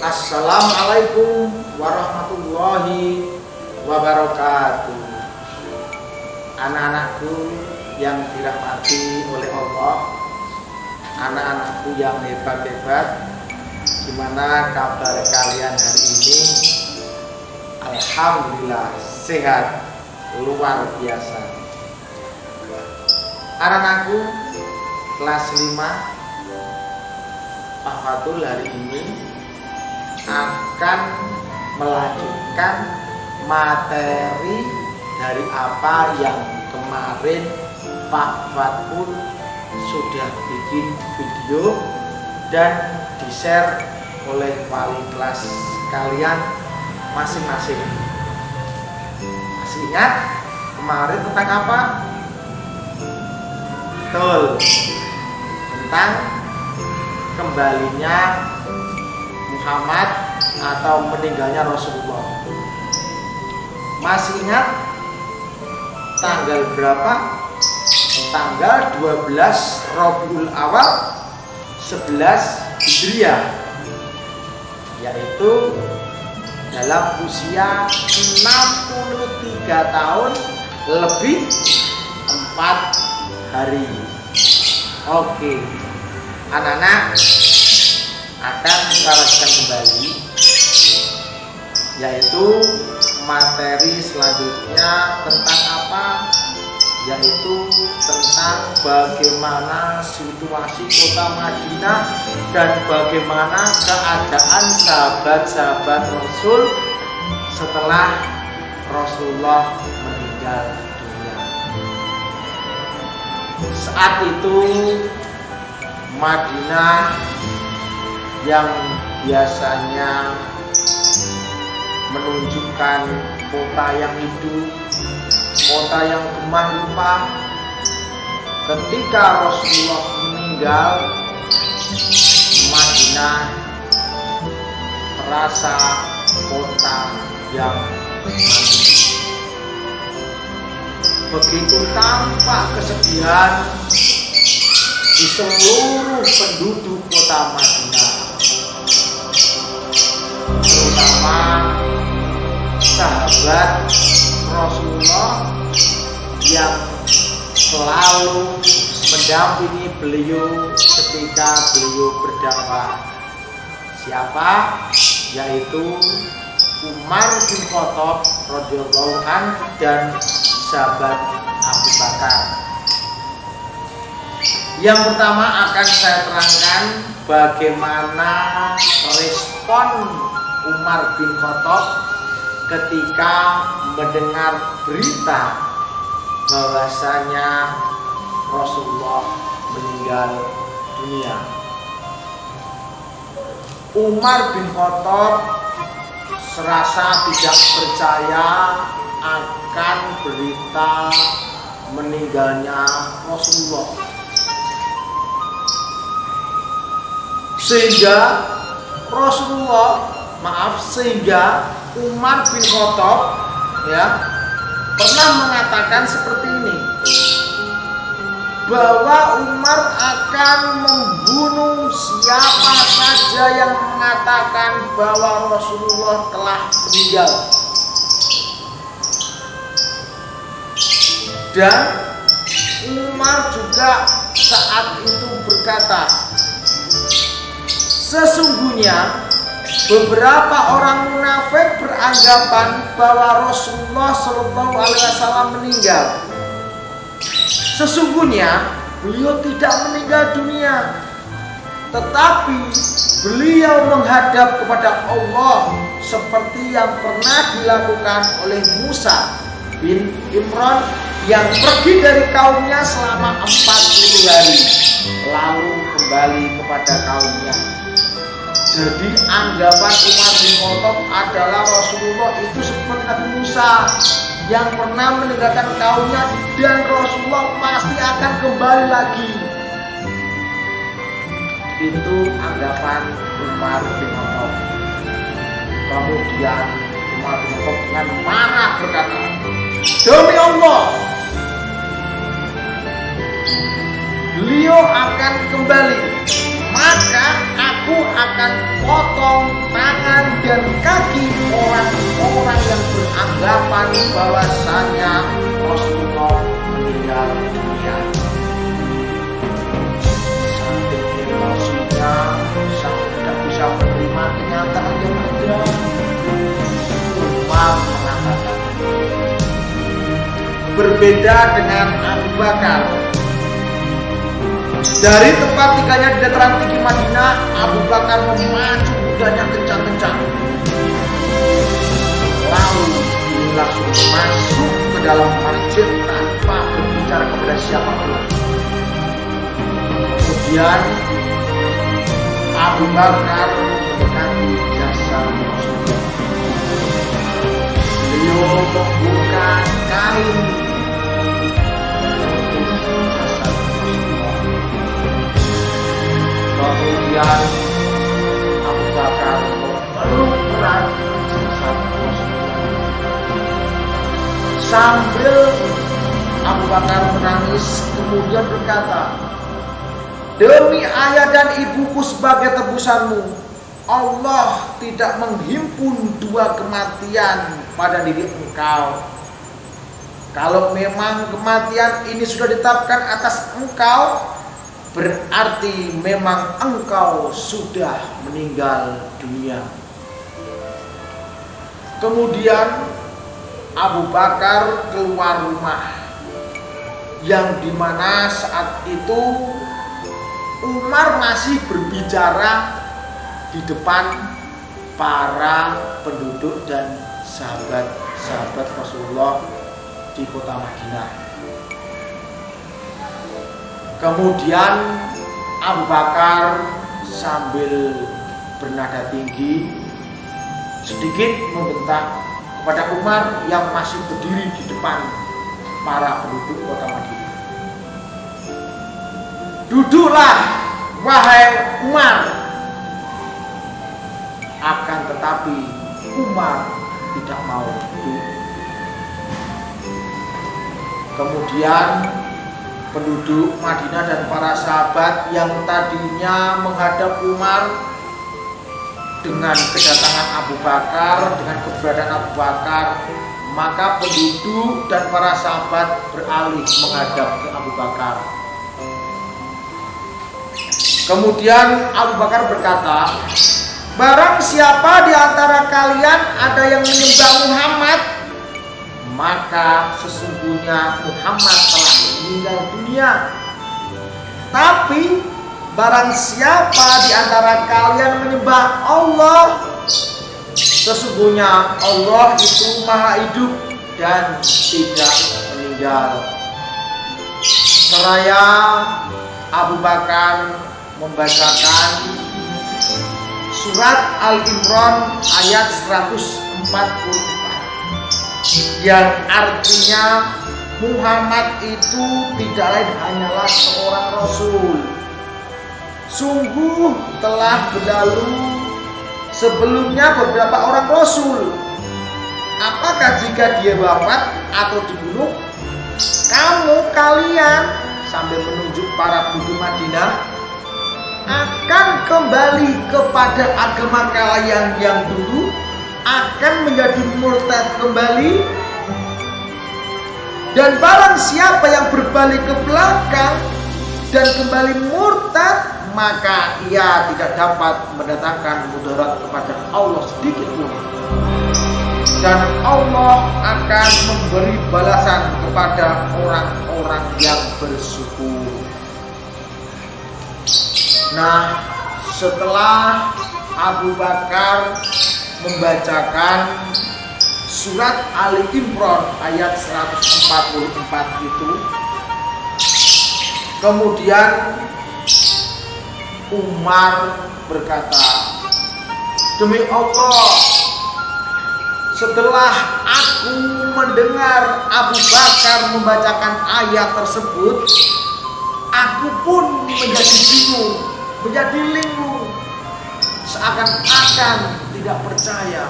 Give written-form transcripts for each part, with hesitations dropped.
Assalamualaikum warahmatullahi wabarakatuh. Anak-anakku yang dirahmati oleh Allah, anak-anakku yang hebat-hebat, gimana kabar kalian hari ini? Alhamdulillah sehat, luar biasa. Anak-anakku kelas 5 Pak Fatul hari ini akan melanjutkan materi dari apa yang kemarin Pak Fatul sudah bikin video dan di-share oleh wali kelas kalian masing-masing. Masih ingat kemarin tentang apa? Betul, tentang kembalinya Muhammad atau meninggalnya Rasulullah. Masih ingat tanggal berapa? Tanggal 12 Rabiul Awal 11 Hijriah, yaitu dalam usia 63 tahun lebih 4 hari. Oke, anak-anak akan kita lanjutkan kembali, yaitu materi selanjutnya tentang apa? Yaitu tentang bagaimana situasi kota Madinah dan bagaimana keadaan sahabat-sahabat Rasul setelah Rasulullah meninggal dunia. Saat itu Madinah yang biasanya menunjukkan kota yang hidup, kota yang gemah limpah, ketika Rasulullah meninggal, Madinah terasa kota yang mati. Begitu tampak kesedihan di seluruh penduduk kota Madinah, terutama sahabat Rasulullah yang selalu mendampingi beliau ketika beliau berdakwah. Siapa? Yaitu Umar bin Khattab radhiyallahu anhu dan sahabat Abu Bakar. Yang pertama akan saya terangkan bagaimana respon Umar bin Khattab ketika mendengar berita bahwasanya Rasulullah meninggal dunia. Umar bin Khattab serasa tidak percaya akan berita meninggalnya Rasulullah, sehingga Umar bin Khattab pernah mengatakan seperti ini, bahwa Umar akan membunuh siapa saja yang mengatakan bahwa Rasulullah telah meninggal. Dan Umar juga saat itu berkata, sesungguhnya beberapa orang munafik beranggapan bahwa Rasulullah SAW meninggal. Sesungguhnya beliau tidak meninggal dunia, tetapi beliau menghadap kepada Allah seperti yang pernah dilakukan oleh Musa bin Imran yang pergi dari kaumnya selama 40 hari lalu kembali kepada kaumnya. Jadi anggapan Umar bin Khattab adalah Rasulullah itu seperti Nabi Musa yang pernah meninggalkan kaumnya dan Rasulullah pasti akan kembali lagi. Itu anggapan Umar bin Khattab. Kemudian Umar bin Khattab dengan marah berkata, demi Allah, beliau akan kembali, maka aku akan potong tangan dan kaki orang-orang yang beranggapan bahwasanya Rasulullah meninggal dunia. Saking emosinya, sampai tidak bisa menerima kenyataan yang ada, Umar mengatakan, berbeda dengan Abu Bakar. Dari tempat tinggalnya di dataran tinggi Madinah, Abu Bakar memacu kudanya kencang-kencang. Lalu langsung masuk ke dalam masjid tanpa berbicara kepada siapapun. Kemudian Abu Bakar mendekati jasad Rasulullah. Beliau membuka kain jasad Rasulullah. Kemudian Abu Bakar memeluk erat jasad Rasulullah. Sambil Abu Bakar menangis, kemudian berkata, demi ayah dan ibuku sebagai tebusanmu, Allah tidak menghimpun dua kematian pada diri engkau. Kalau memang kematian ini sudah ditetapkan atas engkau, berarti memang engkau sudah meninggal dunia. Kemudian Abu Bakar keluar rumah, yang dimana saat itu Umar masih berbicara di depan para penduduk dan sahabat-sahabat Rasulullah di kota Madinah. Kemudian Abu Bakar sambil bernada tinggi sedikit membentak kepada Umar yang masih berdiri di depan para penduduk kota Madinah. Duduklah, wahai Umar. Akan tetapi Umar tidak mau duduk. Kemudian penduduk Madinah dan para sahabat yang tadinya menghadap Umar dengan kedatangan Abu Bakar, dengan keberadaan Abu Bakar, maka penduduk dan para sahabat beralih menghadap ke Abu Bakar. Kemudian Abu Bakar berkata, barang siapa di antara kalian ada yang menyembah Muhammad, maka sesungguhnya Muhammad telah meninggal dunia. Tapi barang siapa di antara kalian menyembah Allah, sesungguhnya Allah itu maha hidup dan tidak meninggal. Seraya Abu Bakar membacakan surat Al-Imran ayat 144 yang artinya Muhammad itu tidak lain hanyalah seorang rasul. Sungguh telah berlalu sebelumnya beberapa orang rasul. Apakah jika dia wafat atau dibunuh, kalian sambil menunjuk para penduduk Madinah akan kembali kepada agama kalian yang dulu, akan menjadi murtad kembali? Dan barang siapa yang berbalik ke belakang dan kembali murtad, maka ia tidak dapat mendatangkan mudarat kepada Allah sedikit pun. Dan Allah akan memberi balasan kepada orang-orang yang bersyukur. Nah, setelah Abu Bakar membacakan surat Ali Imran ayat 144 itu, kemudian Umar berkata, demi Allah, setelah aku mendengar Abu Bakar membacakan ayat tersebut, aku pun menjadi bingung, menjadi linglung, seakan-akan tidak percaya,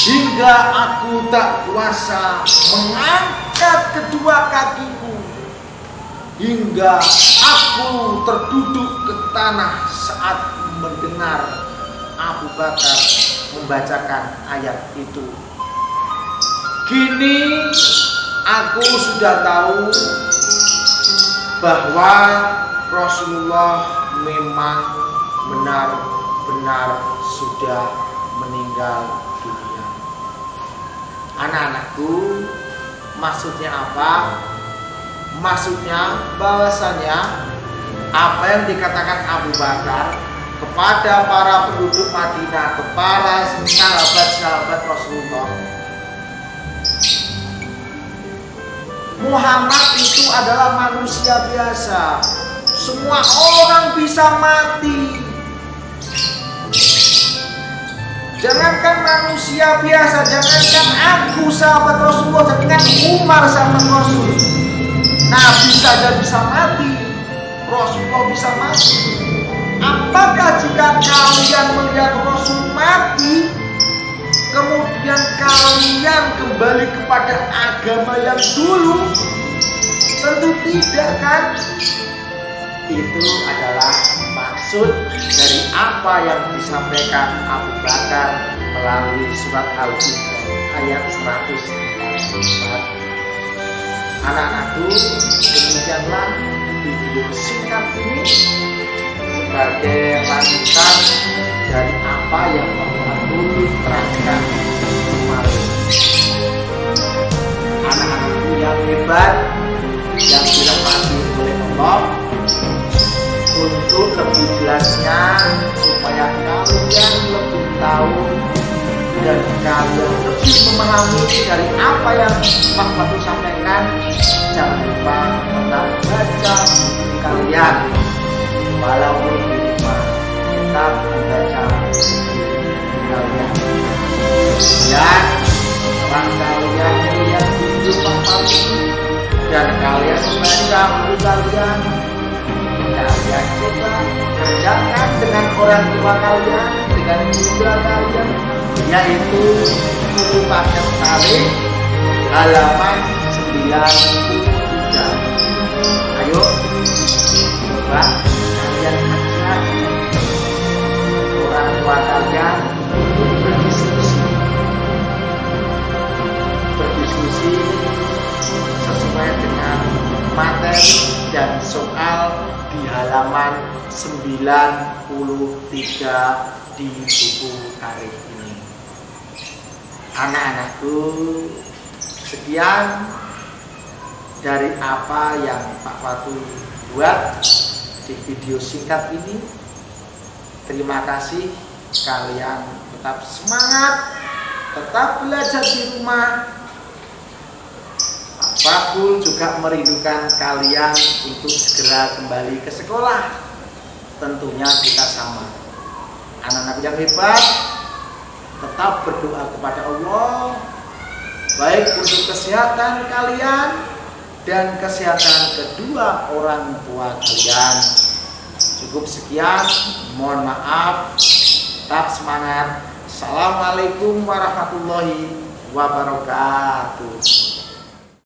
hingga aku tak kuasa mengangkat kedua kakiku hingga aku terduduk ke tanah saat mendengar Abu Bakar membacakan ayat itu. Kini aku sudah tahu bahwa Rasulullah memang benar-benar sudah meninggal dunia. Anak-anakku, maksudnya apa? Maksudnya bahwasanya apa yang dikatakan Abu Bakar kepada para penduduk Madinah, kepada sahabat-sahabat Rasulullah, Muhammad itu adalah manusia biasa. Semua orang bisa mati. Jangankan manusia biasa, jangankan aku sahabat Rasulullah, jangankan Umar sahabat Rasul, Nabi saja bisa mati, Rasulullah bisa mati. Apakah jika kalian melihat Rasul mati, kemudian kalian kembali kepada agama yang dulu? Tentu tidak, kan? Itu adalah maksud dari apa yang disampaikan Abu Bakar melalui surat Al-Baqarah ayat 144. Anak-anakku, demikianlah video singkat ini sebagai lanjutan dari apa yang Bapak Guru terangkan kemarin. Anak-anakku yang hebat, yang dirahmati oleh Allah, untuk lebih jelasnya supaya kalian lebih tahu dan kalian lebih memahami dari apa yang Pak Batu sampaikan, jangan lupa tetap baca kalian walaupun di rumah, tetap membaca kalian. Dan setelah kalian melihat video Pak Batu dan kalian membaca buku kalian coba kerjakan dengan orang tua kalian, dengan juga kalian, yaitu buku paket tarik halaman 93. Ayo coba kalian ajak orang tua kalian untuk berdiskusi sesuai dengan materi dan soal di halaman 93 di buku tarik ini. Anak-anakku, sekian dari apa yang Pak Fatu buat di video singkat ini. Terima kasih, kalian tetap semangat, tetap belajar di rumah. Pak Bul juga merindukan kalian untuk segera kembali ke sekolah. Tentunya kita sama. Anak-anak yang hebat, tetap berdoa kepada Allah, baik untuk kesehatan kalian dan kesehatan kedua orang tua kalian. Cukup sekian, mohon maaf, tetap semangat. Assalamualaikum warahmatullahi wabarakatuh.